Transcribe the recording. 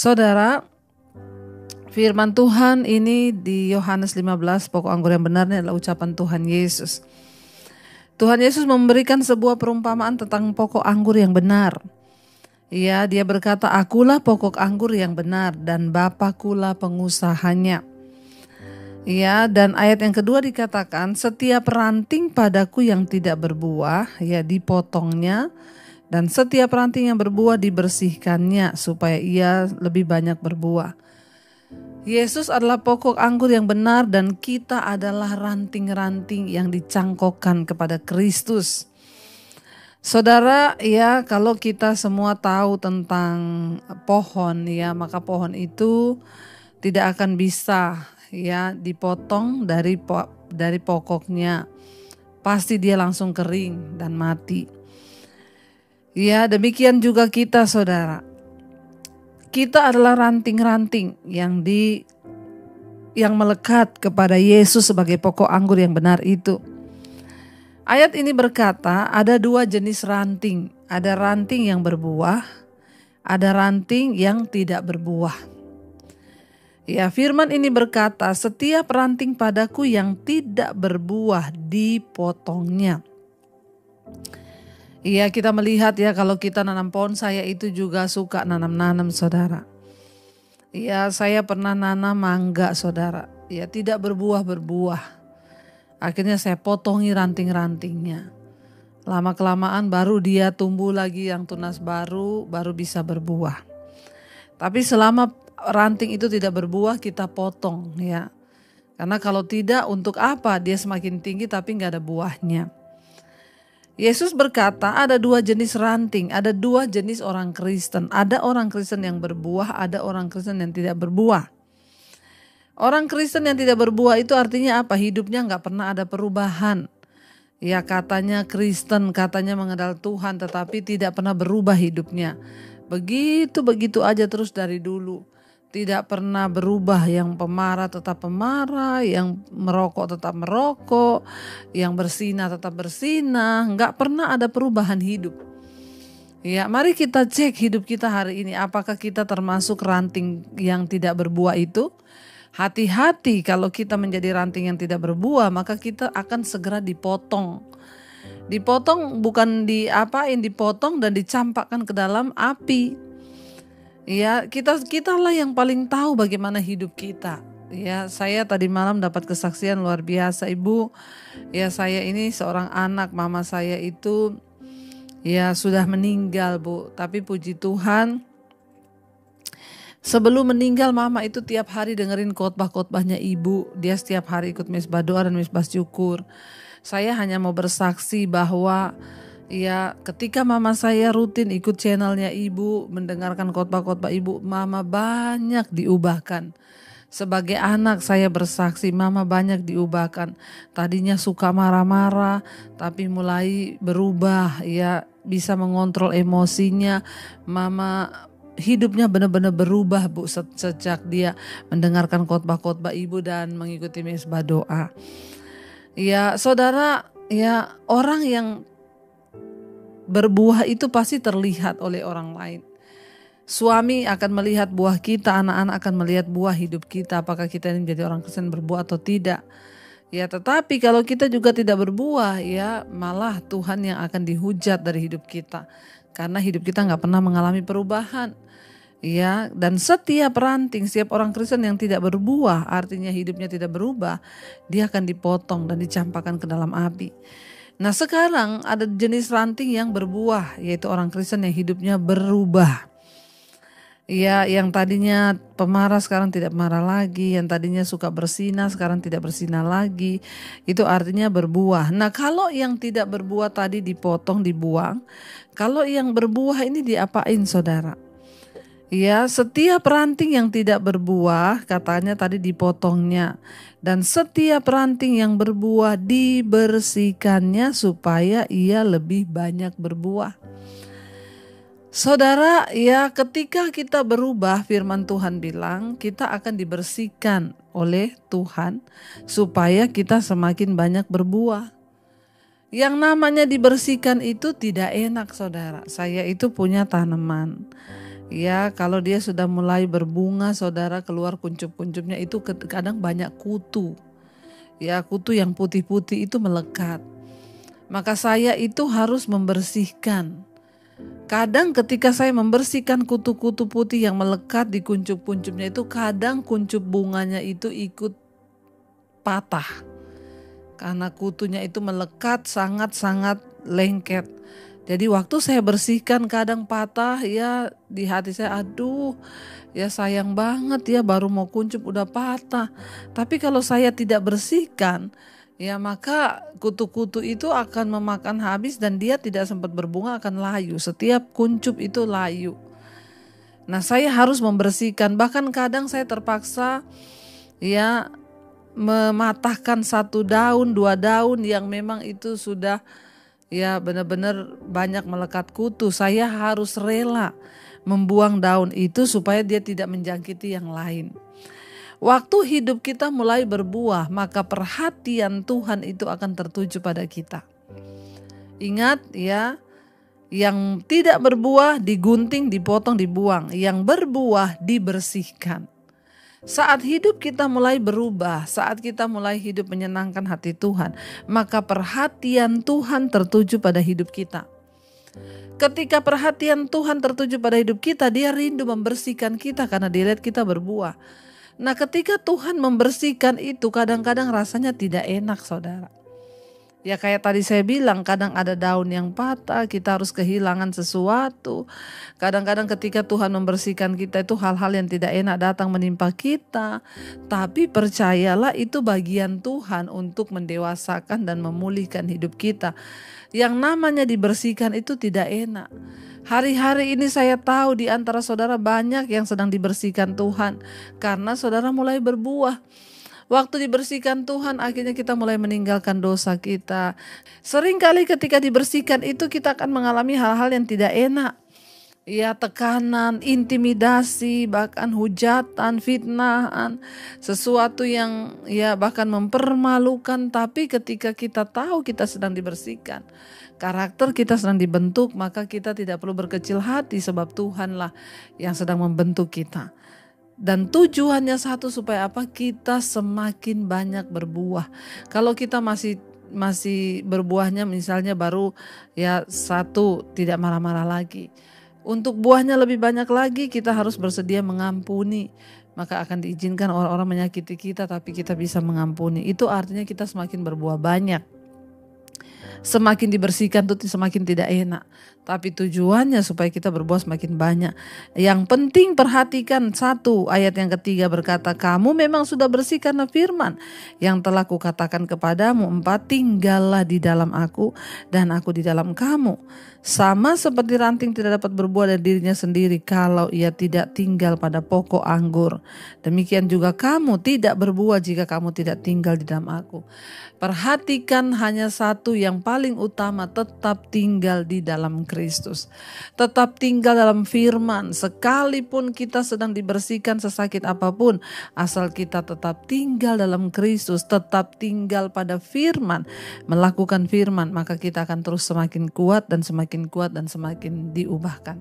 Saudara, firman Tuhan ini di Yohanes 15, pokok anggur yang benar ini adalah ucapan Tuhan Yesus. Tuhan Yesus memberikan sebuah perumpamaan tentang pokok anggur yang benar. Ya, dia berkata, "Akulah pokok anggur yang benar dan Bapakulah pengusahanya." Ya, dan ayat yang kedua dikatakan, "Setiap ranting padaku yang tidak berbuah, ya dipotongnya, dan setiap ranting yang berbuah dibersihkannya supaya ia lebih banyak berbuah." Yesus adalah pokok anggur yang benar dan kita adalah ranting-ranting yang dicangkokkan kepada Kristus. Saudara, ya kalau kita semua tahu tentang pohon, ya maka pohon itu tidak akan bisa ya dipotong dari pokoknya. Pasti dia langsung kering dan mati. Ya, demikian juga kita, saudara. Kita adalah ranting-ranting yang melekat kepada Yesus sebagai pokok anggur yang benar itu. Ayat ini berkata ada dua jenis ranting. Ada ranting yang berbuah, ada ranting yang tidak berbuah. Ya, firman ini berkata setiap ranting padaku yang tidak berbuah dipotongnya. Iya, kita melihat ya kalau kita nanam pohon, saya itu juga suka nanam-nanam, saudara. Iya, saya pernah nanam mangga, saudara. Ya, tidak berbuah. Akhirnya saya potongi ranting-rantingnya. Lama-kelamaan baru dia tumbuh lagi yang tunas baru bisa berbuah. Tapi selama ranting itu tidak berbuah, kita potong ya. Karena kalau tidak, untuk apa? Dia semakin tinggi tapi nggak ada buahnya. Yesus berkata ada dua jenis ranting, ada dua jenis orang Kristen. Ada orang Kristen yang berbuah, ada orang Kristen yang tidak berbuah. Orang Kristen yang tidak berbuah itu artinya apa? Hidupnya gak pernah ada perubahan. Ya katanya Kristen, katanya mengenal Tuhan, tetapi tidak pernah berubah hidupnya. Begitu aja terus dari dulu. Tidak pernah berubah, yang pemarah tetap pemarah, yang merokok tetap merokok, yang bersinah tetap bersinah, nggak pernah ada perubahan hidup. Ya, mari kita cek hidup kita hari ini, apakah kita termasuk ranting yang tidak berbuah itu? Hati-hati kalau kita menjadi ranting yang tidak berbuah, maka kita akan segera dipotong. Dipotong bukan dipotong dan dicampakkan ke dalam api. Ya, kitalah yang paling tahu bagaimana hidup kita. Ya, saya tadi malam dapat kesaksian luar biasa, Ibu. Ya, saya ini seorang anak, mama saya itu ya sudah meninggal, Bu. Tapi puji Tuhan, sebelum meninggal mama itu tiap hari dengerin khotbah-khotbahnya Ibu. Dia setiap hari ikut misbah doa dan misbah syukur. Saya hanya mau bersaksi bahwa ya, ketika mama saya rutin ikut channelnya Ibu, mendengarkan khotbah-khotbah Ibu, mama banyak diubahkan. Sebagai anak saya bersaksi, mama banyak diubahkan. Tadinya suka marah-marah, tapi mulai berubah, ya bisa mengontrol emosinya. Mama hidupnya benar-benar berubah, Bu, sejak dia mendengarkan khotbah-khotbah Ibu dan mengikuti misbah doa. Ya, saudara, ya orang yang berbuah itu pasti terlihat oleh orang lain. Suami akan melihat buah kita, anak-anak akan melihat buah hidup kita, apakah kita ini menjadi orang Kristen berbuah atau tidak. Ya, tetapi kalau kita juga tidak berbuah, ya malah Tuhan yang akan dihujat dari hidup kita. Karena hidup kita gak pernah mengalami perubahan. Ya, dan setiap ranting, setiap orang Kristen yang tidak berbuah, artinya hidupnya tidak berubah, dia akan dipotong dan dicampakkan ke dalam api. Nah, sekarang ada jenis ranting yang berbuah, yaitu orang Kristen yang hidupnya berubah. Ya, yang tadinya pemarah sekarang tidak marah lagi, yang tadinya suka bersinah sekarang tidak bersinah lagi. Itu artinya berbuah. Nah, kalau yang tidak berbuah tadi dipotong, dibuang. Kalau yang berbuah ini diapain, saudara? Ya, setiap ranting yang tidak berbuah katanya tadi dipotongnya. Dan setiap ranting yang berbuah dibersihkannya supaya ia lebih banyak berbuah. Saudara, ya ketika kita berubah, firman Tuhan bilang kita akan dibersihkan oleh Tuhan supaya kita semakin banyak berbuah. Yang namanya dibersihkan itu tidak enak, saudara. Saya itu punya tanaman. Ya, kalau dia sudah mulai berbunga, saudara, keluar kuncup-kuncupnya itu kadang banyak kutu. Ya, kutu yang putih-putih itu melekat. Maka saya itu harus membersihkan. Kadang ketika saya membersihkan kutu-kutu putih yang melekat di kuncup-kuncupnya itu, kadang kuncup bunganya itu ikut patah. Karena kutunya itu melekat sangat-sangat lengket. Jadi waktu saya bersihkan kadang patah, ya di hati saya, aduh ya sayang banget ya, baru mau kuncup udah patah. Tapi kalau saya tidak bersihkan, ya maka kutu-kutu itu akan memakan habis dan dia tidak sempat berbunga, akan layu. Setiap kuncup itu layu. Nah, saya harus membersihkan. Bahkan kadang saya terpaksa ya mematahkan 1 daun, 2 daun yang memang itu sudah ya benar-benar banyak melekat kutu. Saya harus rela membuang daun itu supaya dia tidak menjangkiti yang lain. Waktu hidup kita mulai berbuah, maka perhatian Tuhan itu akan tertuju pada kita. Ingat ya, yang tidak berbuah digunting, dipotong, dibuang. Yang berbuah dibersihkan. Saat hidup kita mulai berubah, saat kita mulai hidup menyenangkan hati Tuhan, maka perhatian Tuhan tertuju pada hidup kita. Ketika perhatian Tuhan tertuju pada hidup kita, dia rindu membersihkan kita karena dia lihat kita berbuah. Nah, ketika Tuhan membersihkan itu kadang-kadang rasanya tidak enak, saudara. Ya kayak tadi saya bilang, kadang ada daun yang patah, kita harus kehilangan sesuatu. Kadang-kadang ketika Tuhan membersihkan kita itu hal-hal yang tidak enak datang menimpa kita. Tapi percayalah itu bagian Tuhan untuk mendewasakan dan memulihkan hidup kita. Yang namanya dibersihkan itu tidak enak. Hari-hari ini saya tahu di antara saudara banyak yang sedang dibersihkan Tuhan karena saudara mulai berbuah. Waktu dibersihkan Tuhan, akhirnya kita mulai meninggalkan dosa kita. Seringkali ketika dibersihkan itu kita akan mengalami hal-hal yang tidak enak. Ya, tekanan, intimidasi, bahkan hujatan, fitnahan, sesuatu yang ya bahkan mempermalukan. Tapi ketika kita tahu kita sedang dibersihkan, karakter kita sedang dibentuk, maka kita tidak perlu berkecil hati sebab Tuhanlah yang sedang membentuk kita. Dan tujuannya satu, supaya apa? Kita semakin banyak berbuah. Kalau kita masih berbuahnya misalnya baru ya 1, tidak marah-marah lagi. Untuk buahnya lebih banyak lagi, kita harus bersedia mengampuni. Maka akan diizinkan orang-orang menyakiti kita, tapi kita bisa mengampuni. Itu artinya kita semakin berbuah banyak. Semakin dibersihkan itu semakin tidak enak. Tapi tujuannya supaya kita berbuah semakin banyak. Yang penting perhatikan 1, ayat yang ketiga berkata, kamu memang sudah bersih karena firman yang telah kukatakan kepadamu. 4, tinggallah di dalam aku dan aku di dalam kamu. Sama seperti ranting tidak dapat berbuah dari dirinya sendiri kalau ia tidak tinggal pada pokok anggur. Demikian juga kamu tidak berbuah jika kamu tidak tinggal di dalam aku. Perhatikan hanya 1 yang paling utama, tetap tinggal di dalam Kristus. Tetap tinggal dalam firman. Sekalipun kita sedang dibersihkan sesakit apapun, asal kita tetap tinggal dalam Kristus, tetap tinggal pada firman, melakukan firman, maka kita akan terus semakin kuat dan semakin diubahkan.